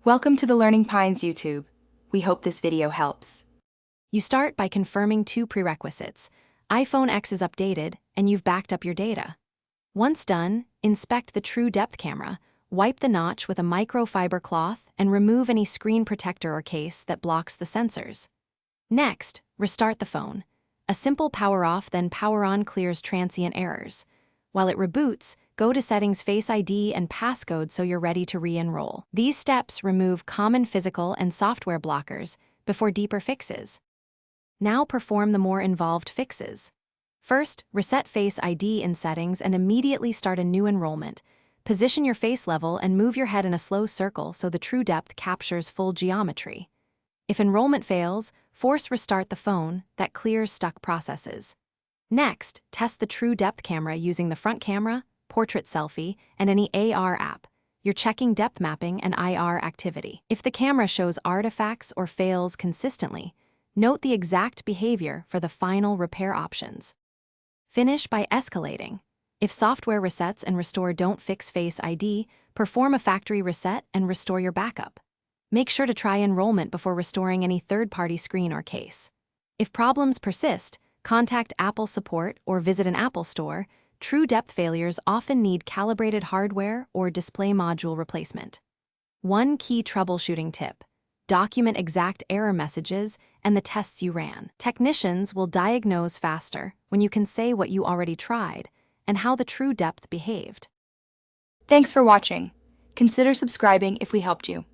Welcome to the Learning Pines YouTube. We hope this video helps. You start by confirming two prerequisites. iPhone X is updated, and you've backed up your data. Once done, inspect the Truedepth camera, wipe the notch with a microfiber cloth, and remove any screen protector or case that blocks the sensors. Next, restart the phone. A simple power off then power on clears transient errors. While it reboots, go to Settings, Face ID, and Passcode so you're ready to re-enroll. These steps remove common physical and software blockers before deeper fixes. Now perform the more involved fixes. First, reset Face ID in Settings and immediately start a new enrollment. Position your face level and move your head in a slow circle so the Truedepth captures full geometry. If enrollment fails, force restart the phone. That clears stuck processes. Next, test the Truedepth camera using the front camera, portrait selfie, and any AR app. You're checking depth mapping and IR activity. If the camera shows artifacts or fails consistently, note the exact behavior for the final repair options. Finish by escalating. If software resets and restore don't fix Face ID, perform a factory reset and restore your backup. Make sure to try enrollment before restoring any third-party screen or case. If problems persist, contact Apple support or visit an Apple store. Truedepth failures often need calibrated hardware or display module replacement. One key troubleshooting tip: document exact error messages and the tests you ran. Technicians will diagnose faster when you can say what you already tried and how the Truedepth behaved. Thanks for watching. Consider subscribing if we helped you.